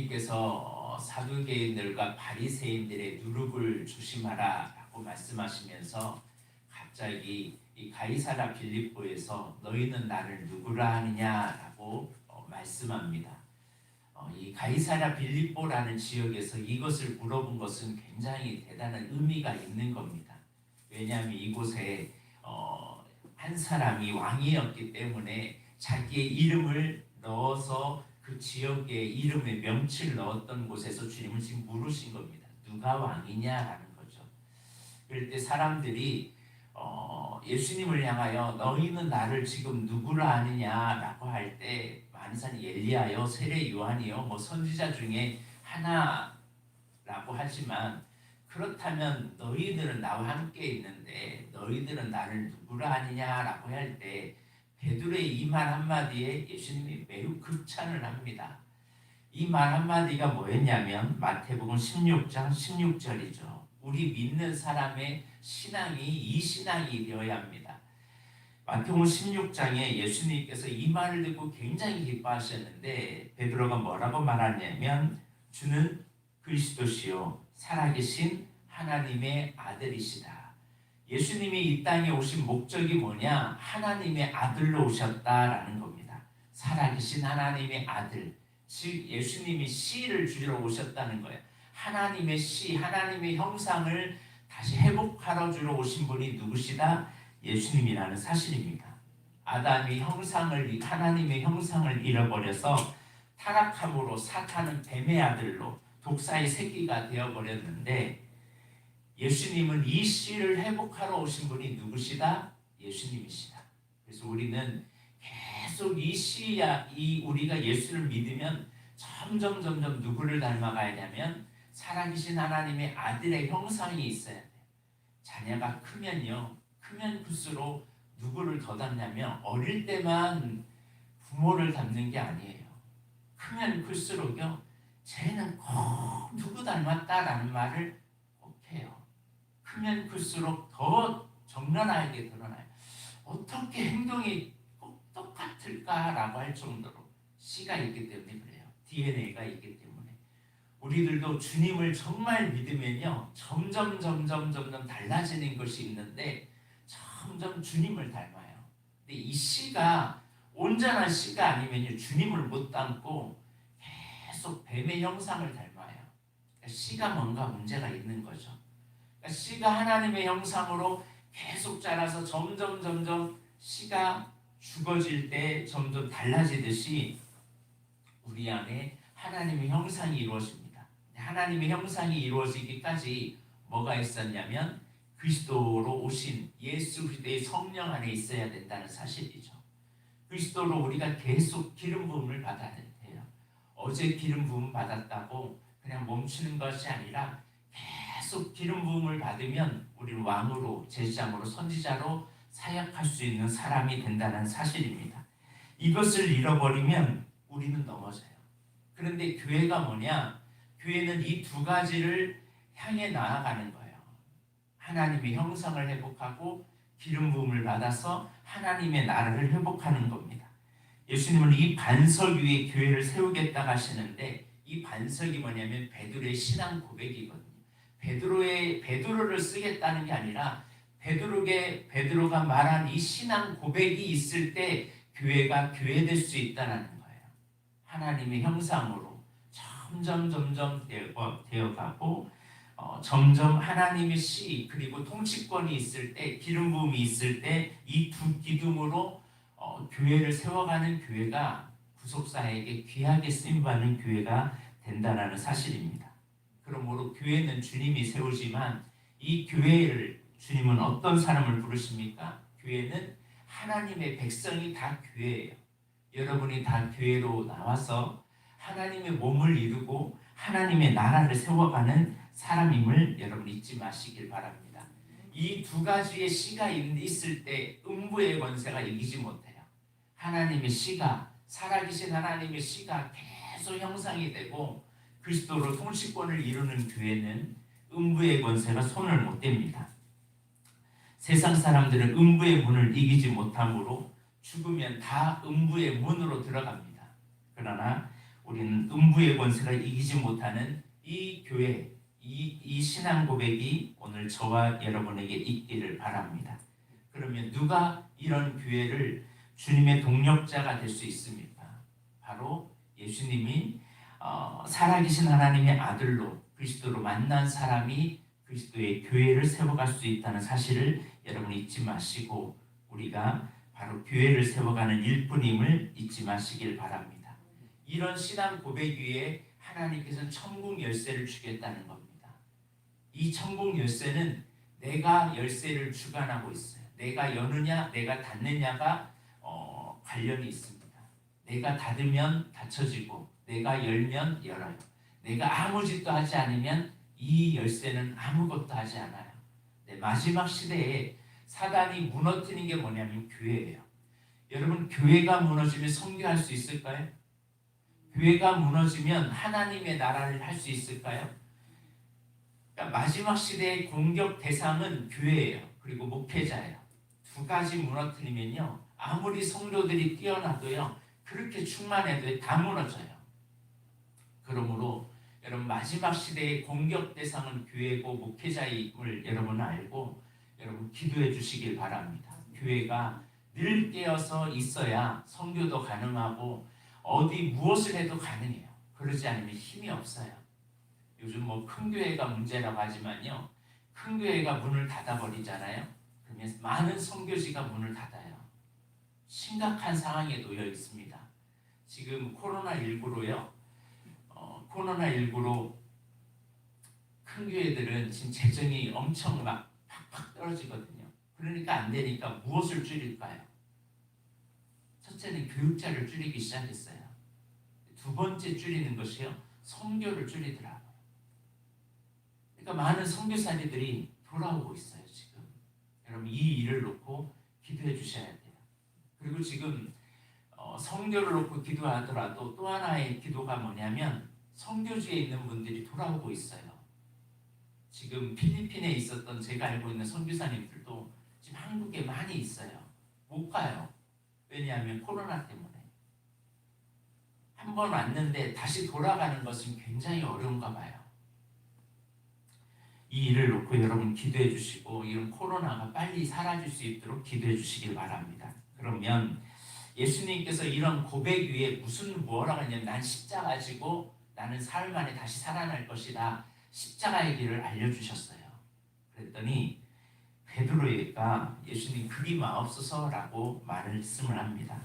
예수님께서 사두개인들과 바리새인들의 누룩을 조심하라라고 말씀하시면서 갑자기 이 가이사랴 빌립보에서 너희는 나를 누구라 하느냐라고 말씀합니다. 이 가이사랴 빌립보라는 지역에서 이것을 물어본 것은 굉장히 대단한 의미가 있는 겁니다. 왜냐하면 이곳에 한 사람이 왕이었기 때문에 자기의 이름을 넣어서 그 지역의 이름에 명치를 넣었던 곳에서 주님은 지금 물으신 겁니다. 누가 왕이냐라는 거죠. 그럴 때 사람들이 예수님을 향하여 너희는 나를 지금 누구라 하느냐라고 할 때 많은 사람이 엘리야요, 세례 요한이요, 뭐 선지자 중에 하나라고 하지만 그렇다면 너희들은 나와 함께 있는데 너희들은 나를 누구라 하느냐라고 할 때 베드로의 이 말 한마디에 예수님이 매우 극찬을 합니다. 이 말 한마디가 뭐였냐면 마태복음 16장 16절이죠. 우리 믿는 사람의 신앙이 이 신앙이 되어야 합니다. 마태복음 16장에 예수님께서 이 말을 듣고 굉장히 기뻐하셨는데 베드로가 뭐라고 말하냐면 주는 그리스도시요 살아계신 하나님의 아들이시다. 예수님이 이 땅에 오신 목적이 뭐냐? 하나님의 아들로 오셨다라는 겁니다. 살아계신 하나님의 아들, 즉 예수님이 씨를 주러 오셨다는 거예요. 하나님의 씨, 하나님의 형상을 다시 회복하러 주러 오신 분이 누구시다? 예수님이라는 사실입니다. 아담이 하나님의 형상을 잃어버려서 타락함으로 사탄은 뱀의 아들로 독사의 새끼가 되어버렸는데 예수님은 이 씨를 회복하러 오신 분이 누구시다? 예수님이시다. 그래서 우리는 계속 이 씨야, 우리가 예수를 믿으면 점점 누구를 닮아가야냐면 살아계신 하나님의 아들의 형상이 있어야 돼요. 자녀가 크면 클수록 누구를 더 닮냐면 어릴 때만 부모를 닮는 게 아니에요. 크면 클수록요, 쟤는 꼭 누구 닮았다라는 말을 꼭 해요. 크면 클수록 더 적나라하게 드러나요. 어떻게 행동이 꼭 똑같을까라고 할 정도로 씨가 있기 때문에 그래요. DNA가 있기 때문에. 우리들도 주님을 정말 믿으면요, 점점 달라지는 것이 있는데 점점 주님을 닮아요. 근데 이 씨가 온전한 씨가 아니면요, 주님을 못 닮고 계속 뱀의 형상을 닮아요. 그러니까 씨가 뭔가 문제가 있는 거죠. 그러니까 씨가 하나님의 형상으로 계속 자라서 점점 씨가 죽어질 때 점점 달라지듯이 우리 안에 하나님의 형상이 이루어집니다. 하나님의 형상이 이루어지기까지 뭐가 있었냐면 그리스도로 오신 예수 그리스도의 성령 안에 있어야 된다는 사실이죠. 그리스도로 우리가 계속 기름 부음을 받아야 돼요. 어제 기름 부음 받았다고 그냥 멈추는 것이 아니라 계속 기름 부음을 받으면 우리는 왕으로, 제사장으로, 선지자로 사역할 수 있는 사람이 된다는 사실입니다. 이것을 잃어버리면 우리는 넘어져요. 그런데 교회가 뭐냐? 교회는 이 두 가지를 향해 나아가는 거예요. 하나님의 형상을 회복하고 기름 부음을 받아서 하나님의 나라를 회복하는 겁니다. 예수님은 이 반석 위에 교회를 세우겠다고 하시는데 이 반석이 뭐냐면 베드로의 신앙 고백이거든요. 베드로를 쓰겠다는 게 아니라 베드로가 말한 이 신앙 고백이 있을 때 교회가 교회될 수 있다는 거예요. 하나님의 형상으로 점점 되어가고 점점 하나님의 씨 그리고 통치권이 있을 때 기름 부음이 있을 때 이 두 기둥으로 교회를 세워가는 교회가 구속사에게 귀하게 쓰임받는 교회가 된다는 사실입니다. 그러므로 교회는 주님이 세우지만 이 교회를 주님은 어떤 사람을 부르십니까? 교회는 하나님의 백성이 다 교회예요. 여러분이 다 교회로 나와서 하나님의 몸을 이루고 하나님의 나라를 세워가는 사람임을 여러분 잊지 마시길 바랍니다. 이 두 가지의 씨가 있을 때 음부의 권세가 이기지 못해요. 하나님의 씨가, 살아계신 하나님의 씨가 계속 형상이 되고 그리스도로 통치권을 이루는 교회는 음부의 권세가 손을 못 댑니다. 세상 사람들은 음부의 문을 이기지 못하므로 죽으면 다 음부의 문으로 들어갑니다. 그러나 우리는 음부의 권세가 이기지 못하는 이 교회, 이 신앙 고백이 오늘 저와 여러분에게 있기를 바랍니다. 그러면 누가 이런 교회를 주님의 동력자가 될 수 있습니까? 바로 예수님이 살아계신 하나님의 아들로 그리스도로 만난 사람이 그리스도의 교회를 세워갈 수 있다는 사실을 여러분 잊지 마시고 우리가 바로 교회를 세워가는 일꾼임을 잊지 마시길 바랍니다. 이런 신앙 고백 위에 하나님께서는 천국 열쇠를 주겠다는 겁니다. 이 천국 열쇠는 내가 열쇠를 주관하고 있어요. 내가 여느냐 내가 닫느냐가 관련이 있습니다. 내가 닫으면 닫혀지고 내가 열면 열어요. 내가 아무 짓도 하지 않으면 이 열쇠는 아무것도 하지 않아요. 마지막 시대에 사단이 무너뜨리는 게 뭐냐면 교회예요. 여러분, 교회가 무너지면 선교할 수 있을까요? 교회가 무너지면 하나님의 나라를 할 수 있을까요? 그러니까 마지막 시대의 공격 대상은 교회예요. 그리고 목회자예요. 두 가지 무너뜨리면요, 아무리 성도들이 뛰어나도요, 그렇게 충만해도 다 무너져요. 그러므로 여러분, 마지막 시대의 공격 대상은 교회고 목회자임을 여러분 알고 여러분 기도해 주시길 바랍니다. 교회가 늘 깨어서 있어야 선교도 가능하고 어디 무엇을 해도 가능해요. 그러지 않으면 힘이 없어요. 요즘 큰 교회가 문제라고 하지만요, 큰 교회가 문을 닫아버리잖아요. 그러면 많은 선교지가 문을 닫아요. 심각한 상황에 놓여 있습니다. 지금 코로나19로요. 코로나19로 큰 교회들은 지금 재정이 엄청 막 팍팍 떨어지거든요. 그러니까 안 되니까 무엇을 줄일까요? 첫째는 교육자를 줄이기 시작했어요. 두 번째 줄이는 것이요, 선교를 줄이더라고요. 그러니까 많은 선교사님들이 돌아오고 있어요. 지금 여러분, 이 일을 놓고 기도해 주셔야 돼요. 그리고 지금 선교를 놓고 기도하더라도 또 하나의 기도가 뭐냐면 선교지에 있는 분들이 돌아오고 있어요. 지금 필리핀에 있었던 제가 알고 있는 선교사님들도 지금 한국에 많이 있어요. 못 가요. 왜냐하면 코로나 때문에. 한 번 왔는데 다시 돌아가는 것은 굉장히 어려운가 봐요. 이 일을 놓고 여러분 기도해 주시고 이런 코로나가 빨리 사라질 수 있도록 기도해 주시길 바랍니다. 그러면 예수님께서 이런 고백 위에 뭐라고 하냐면 난 십자가 지고 나는 사흘 만에 다시 살아날 것이다. 십자가의 길을 알려주셨어요. 그랬더니 베드로가 예수님 그리 마옵소서라고 말씀을 합니다.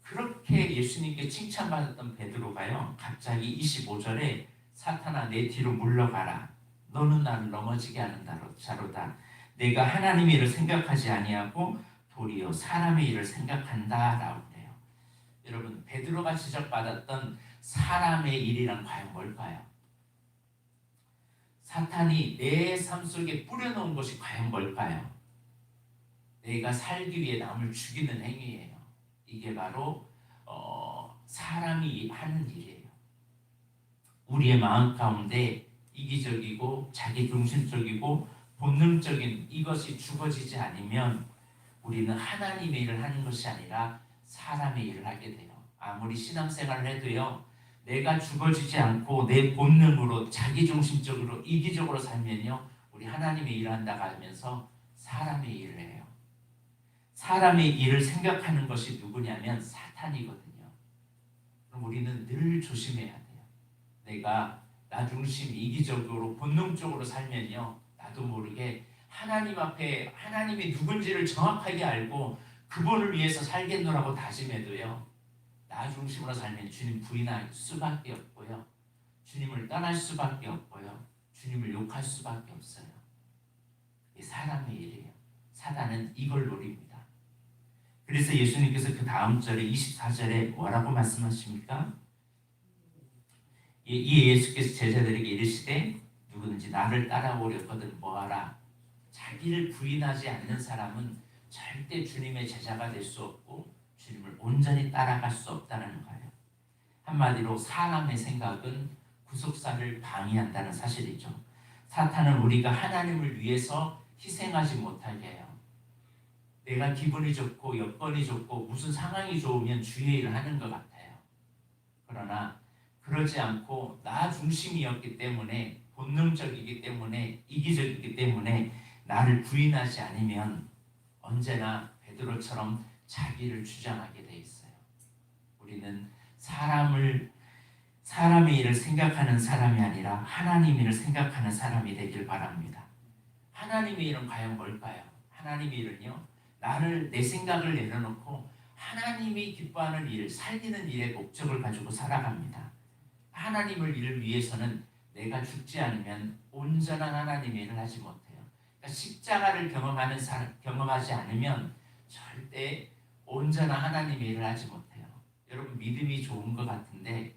그렇게 예수님께 칭찬받았던 베드로가요, 갑자기 25절에 사탄아 내 뒤로 물러가라. 너는 나를 넘어지게 하는 자로다. 내가 하나님의 일을 생각하지 아니하고 도리어 사람의 일을 생각한다라고 해요. 여러분, 베드로가 지적받았던 사람의 일이란 과연 뭘까요? 사탄이 내 삶 속에 뿌려놓은 것이 과연 뭘까요? 내가 살기 위해 남을 죽이는 행위예요. 이게 바로 사람이 하는 일이에요. 우리의 마음 가운데 이기적이고 자기중심적이고 본능적인 이것이 죽어지지 않으면 우리는 하나님의 일을 하는 것이 아니라 사람의 일을 하게 돼요. 아무리 신앙생활을 해도요, 내가 죽어지지 않고 내 본능으로 자기중심적으로 이기적으로 살면요, 우리 하나님의 일을 한다고 하면서 사람의 일을 해요. 사람의 일을 생각하는 것이 누구냐면 사탄이거든요. 그럼 우리는 늘 조심해야 돼요. 내가 나 중심 이기적으로 본능적으로 살면요, 나도 모르게 하나님 앞에 하나님이 누군지를 정확하게 알고 그분을 위해서 살겠노라고 다짐해도요, 나 중심으로 살면 주님 부인할 수밖에 없고요, 주님을 떠날 수밖에 없고요, 주님을 욕할 수밖에 없어요. 이게 사람의 일이에요. 사단은 이걸 노립니다. 그래서 예수님께서 그 다음 절에 24절에 뭐라고 말씀하십니까? 이 예수께서 제자들에게 이르시되 누구든지 나를 따라오려거든 뭐하라. 자기를 부인하지 않는 사람은 절대 주님의 제자가 될 수 없고 주님을 온전히 따라갈 수 없다는 거예요. 한마디로 사람의 생각은 구속사를 방해한다는 사실이죠. 사탄은 우리가 하나님을 위해서 희생하지 못하게 해요. 내가 기분이 좋고 여건이 좋고 무슨 상황이 좋으면 주의 일을 하는 것 같아요. 그러나 그러지 않고 나 중심이었기 때문에, 본능적이기 때문에, 이기적이기 때문에 나를 부인하지 않으면 언제나 베드로처럼 자기를 주장하게 돼 있어요. 우리는 사람의 일을 생각하는 사람이 아니라 하나님의 일을 생각하는 사람이 되길 바랍니다. 하나님의 일은 과연 뭘까요? 하나님의 일은요, 나를, 내 생각을 내려놓고 하나님이 기뻐하는 일, 살리는 일의 목적을 가지고 살아갑니다. 하나님을 일을 위해서는 내가 죽지 않으면 온전한 하나님의 일을 하지 못해요. 그러니까 십자가를 경험하지 않으면 절대 온전한 하나님의 일을 하지 못해요. 여러분, 믿음이 좋은 것 같은데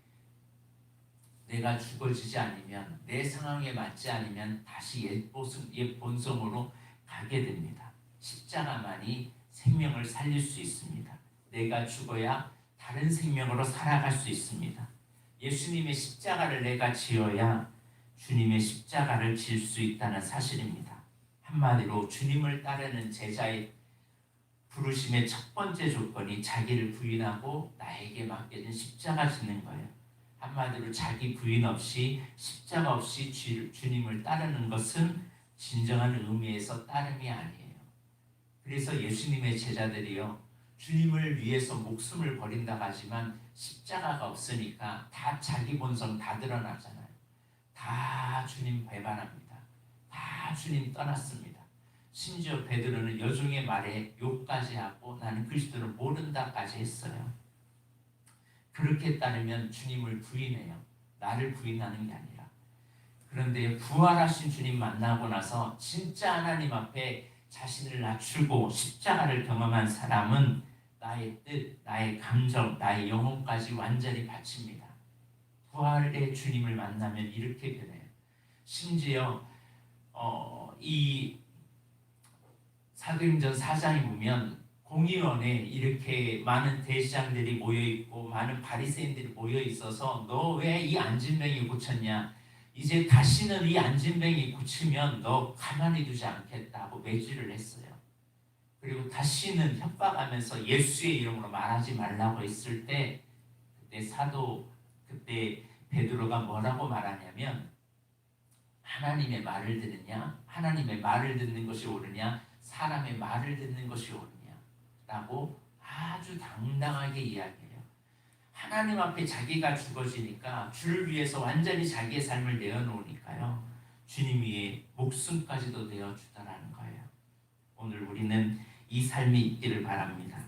내가 죽어지지 않으면, 내 상황에 맞지 않으면 다시 옛 본성으로 가게 됩니다. 십자가만이 생명을 살릴 수 있습니다. 내가 죽어야 다른 생명으로 살아갈 수 있습니다. 예수님의 십자가를 내가 지어야 주님의 십자가를 질 수 있다는 사실입니다. 한마디로 주님을 따르는 제자의 부르심의 첫 번째 조건이 자기를 부인하고 나에게 맡겨진 십자가 짓는 거예요. 한마디로 자기 부인 없이, 십자가 없이 주님을 따르는 것은 진정한 의미에서 따름이 아니에요. 그래서 예수님의 제자들이요, 주님을 위해서 목숨을 버린다고 하지만 십자가가 없으니까 다 자기 본성 다 드러나잖아요. 다 주님 배반합니다. 다 주님 떠났습니다. 심지어 베드로는 여종의 말에 욕까지 하고 나는 그리스도를 모른다까지 했어요. 그렇게 따르면 주님을 부인해요. 나를 부인하는 게 아니라. 그런데 부활하신 주님 만나고 나서 진짜 하나님 앞에 자신을 낮추고 십자가를 경험한 사람은 나의 뜻, 나의 감정, 나의 영혼까지 완전히 바칩니다. 부활의 주님을 만나면 이렇게 변해요. 심지어 이 사도행전 4장에 보면 공의원에 이렇게 많은 대제사장들이 모여있고 많은 바리새인들이 모여있어서 너 왜 이 안진뱅이 고쳤냐? 이제 다시는 이 안진뱅이 고치면 너 가만히 두지 않겠다고 매질을 했어요. 그리고 다시는 협박하면서 예수의 이름으로 말하지 말라고 했을 때 그때 베드로가 뭐라고 말하냐면 하나님의 말을 듣느냐? 하나님의 말을 듣는 것이 옳으냐? 사람의 말을 듣는 것이 옳으냐? 라고 아주 당당하게 이야기해요. 하나님 앞에 자기가 죽어지니까 주를 위해서 완전히 자기의 삶을 내어놓으니까요, 주님 위에 목숨까지도 내어주더라는 거예요. 오늘 우리는 이 삶이 있기를 바랍니다.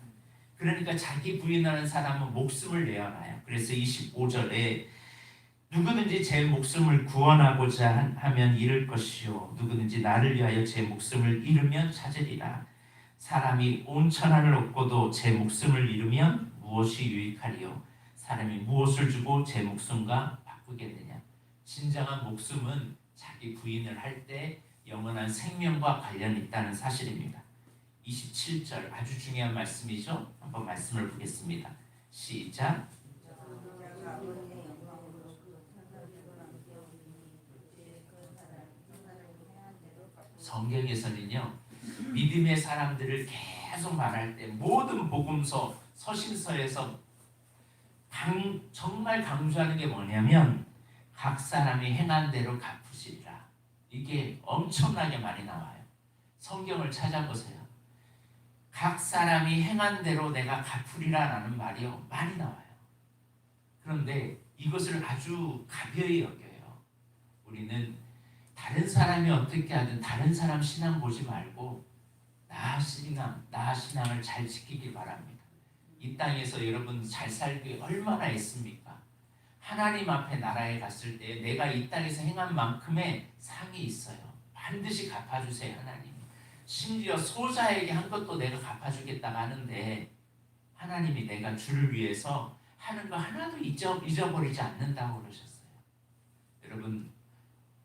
그러니까 자기 부인하는 사람은 목숨을 내어놔요. 그래서 25절에 누구든지 제 목숨을 구원하고자 하면 잃을 것이요 누구든지 나를 위하여 제 목숨을 잃으면 찾으리라. 사람이 온 천하를 얻고도 제 목숨을 잃으면 무엇이 유익하리요? 사람이 무엇을 주고 제 목숨과 바꾸겠느냐? 진정한 목숨은 자기 부인을 할 때 영원한 생명과 관련이 있다는 사실입니다. 27절 아주 중요한 말씀이죠. 한번 말씀을 보겠습니다. 시작. 성경에서는요, 믿음의 사람들을 계속 말할 때 모든 복음서, 서신서에서 정말 강조하는 게 뭐냐면 각 사람이 행한 대로 갚으시리라. 이게 엄청나게 많이 나와요. 성경을 찾아보세요. 각 사람이 행한 대로 내가 갚으리라라는 말이요, 많이 나와요. 그런데 이것을 아주 가벼이 여겨요. 우리는 다른 사람이 어떻게 하든 다른 사람 신앙 보지 말고 나 신앙을 잘 지키길 바랍니다. 이 땅에서 여러분 잘 살기 얼마나 애씁니까? 하나님 앞에 나라에 갔을 때 내가 이 땅에서 행한 만큼의 상이 있어요. 반드시 갚아주세요, 하나님. 심지어 소자에게 한 것도 내가 갚아주겠다고 하는데 하나님이 내가 주를 위해서 하는 거 하나도 잊어버리지 않는다고 그러셨어요. 여러분,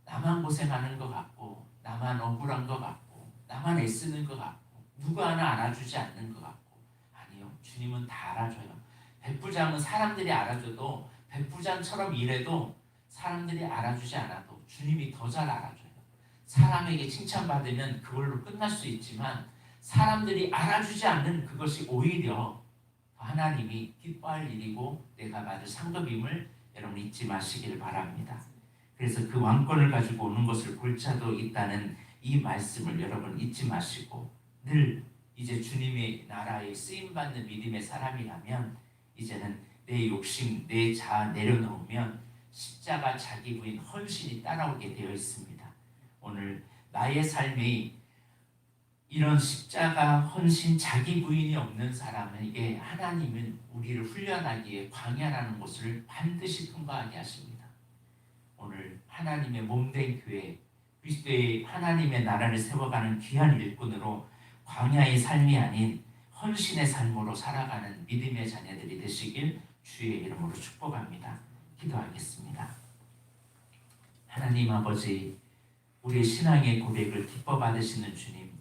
나만 고생하는 것 같고 나만 억울한 것 같고 나만 애쓰는 것 같고 누구 하나 알아주지 않는 것 같고, 아니요, 주님은 다 알아줘요. 백부장은 사람들이 알아줘도, 백부장처럼 일해도 사람들이 알아주지 않아도 주님이 더 잘 알아줘요. 사람에게 칭찬받으면 그걸로 끝날 수 있지만 사람들이 알아주지 않는 그것이 오히려 하나님이 기뻐할 일이고 내가 받을 상급임을 여러분 잊지 마시길 바랍니다. 그래서 그 왕권을 가지고 오는 것을 볼 자도 있다는 이 말씀을 여러분 잊지 마시고 늘 이제 주님의 나라에 쓰임받는 믿음의 사람이라면 이제는 내 욕심, 내 자아 내려놓으면 십자가, 자기 부인, 헌신이 따라오게 되어 있습니다. 오늘 나의 삶이 이런 십자가, 헌신, 자기 부인이 없는 사람에게 하나님은 우리를 훈련하기에 광야라는 곳을 반드시 통과하게 하십니다. 오늘 하나님의 몸된 교회, 그리스도의 하나님의 나라를 세워가는 귀한 일꾼으로 광야의 삶이 아닌 헌신의 삶으로 살아가는 믿음의 자녀들이 되시길 주의 이름으로 축복합니다. 기도하겠습니다. 하나님 아버지, 우리의 신앙의 고백을 기뻐 받으시는 주님,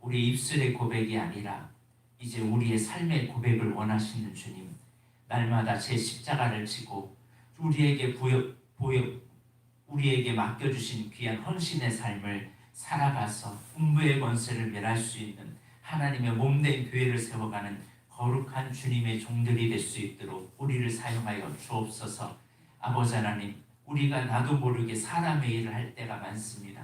우리 입술의 고백이 아니라 이제 우리의 삶의 고백을 원하시는 주님, 날마다 제 십자가를 지고 우리에게 맡겨주신 귀한 헌신의 삶을 살아가서 음부의 권세를 멸할 수 있는 하나님의 몸된 교회를 세워가는 거룩한 주님의 종들이 될 수 있도록 우리를 사용하여 주옵소서. 아버지 하나님, 우리가 나도 모르게 사람의 일을 할 때가 많습니다.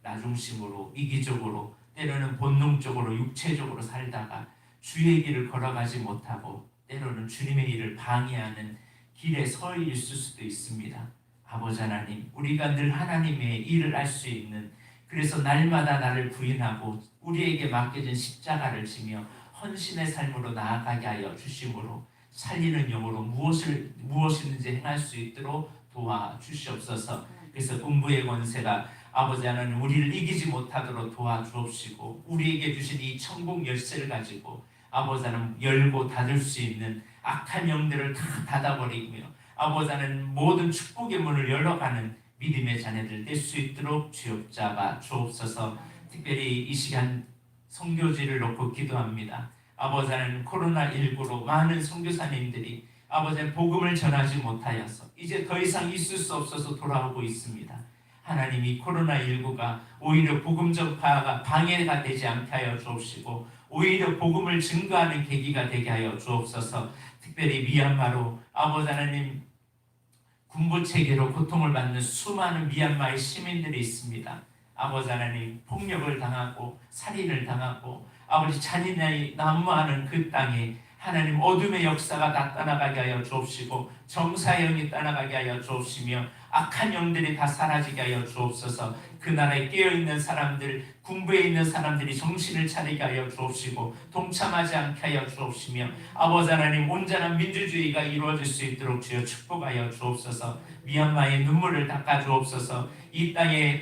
나 중심으로, 이기적으로, 때로는 본능적으로, 육체적으로 살다가 주의 길을 걸어가지 못하고 때로는 주님의 일을 방해하는 길에 서 있을 수도 있습니다. 아버지 하나님, 우리가 늘 하나님의 일을 할 수 있는, 그래서 날마다 나를 부인하고 우리에게 맡겨진 십자가를 지며 헌신의 삶으로 나아가게 하여 주심으로 살리는 영으로 무엇이든지 행할 수 있도록 도와주시옵소서. 그래서 음부의 권세가 아버지 하나님 우리를 이기지 못하도록 도와주옵시고 우리에게 주신 이 천국 열쇠를 가지고 아버지 하나님 열고 닫을 수 있는 악한 영들을 다 닫아버리며 아버지 하나님 모든 축복의 문을 열어가는 믿음의 자녀들 될 수 있도록 주옵잡아 주옵소서. 특별히 이 시간 선교지를 놓고 기도합니다. 아버지 하나님 코로나19로 많은 선교사님들이 아버지 하나님 복음을 전하지 못하여서 이제 더 이상 있을 수 없어서 돌아오고 있습니다. 하나님 이 코로나19가 오히려 복음 전파가 방해가 되지 않게 하여 주옵시고 오히려 복음을 증거하는 계기가 되게 하여 주옵소서. 특별히 미얀마로 아버지 하나님 군부 체계로 고통을 받는 수많은 미얀마의 시민들이 있습니다. 아버지 하나님 폭력을 당하고 살인을 당하고 아버지 잔인하게 난무하는 그 땅에 하나님 어둠의 역사가 나타나가게 하여 주옵시고 정사의 영이 떠나가게 하여 주옵시며 악한 영들이 다 사라지게 하여 주옵소서. 그 나라에 깨어있는 사람들, 군부에 있는 사람들이 정신을 차리게 하여 주옵시고 동참하지 않게 하여 주옵시며 아버지 하나님 온전한 민주주의가 이루어질 수 있도록 주여 축복하여 주옵소서. 미얀마의 눈물을 닦아 주옵소서. 이 땅에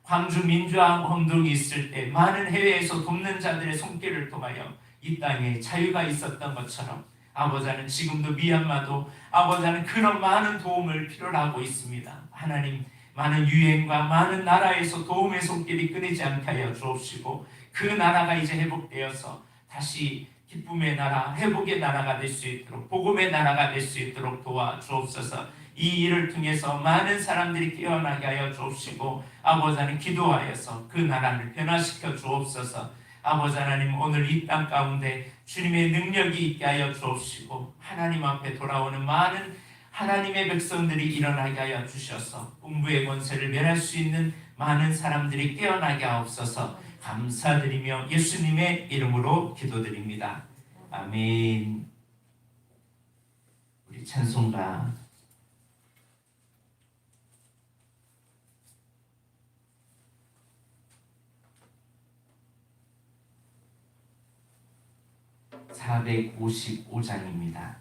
광주 민주화 운동이 있을 때 많은 해외에서 돕는 자들의 손길을 통하여 이 땅에 자유가 있었던 것처럼 아버지 하나님 지금도 미얀마도 아버지 하나님 그런 많은 도움을 필요로 하고 있습니다. 하나님 많은 유엔과 많은 나라에서 도움의 손길이 끊이지 않게 하여 주옵시고 그 나라가 이제 회복되어서 다시 기쁨의 나라, 회복의 나라가 될 수 있도록 복음의 나라가 될 수 있도록 도와주옵소서. 이 일을 통해서 많은 사람들이 깨어나게 하여 주옵시고 아버지 하나님 기도하여서 그 나라를 변화시켜 주옵소서. 아버지 하나님 오늘 이 땅 가운데 주님의 능력이 있게 하여 주옵시고 하나님 앞에 돌아오는 많은 하나님의 백성들이 일어나게 하여 주셔서 음부의 권세를 멸할 수 있는 많은 사람들이 깨어나게 하옵소서. 감사드리며 예수님의 이름으로 기도드립니다. 아멘. 우리 찬송가 455장입니다.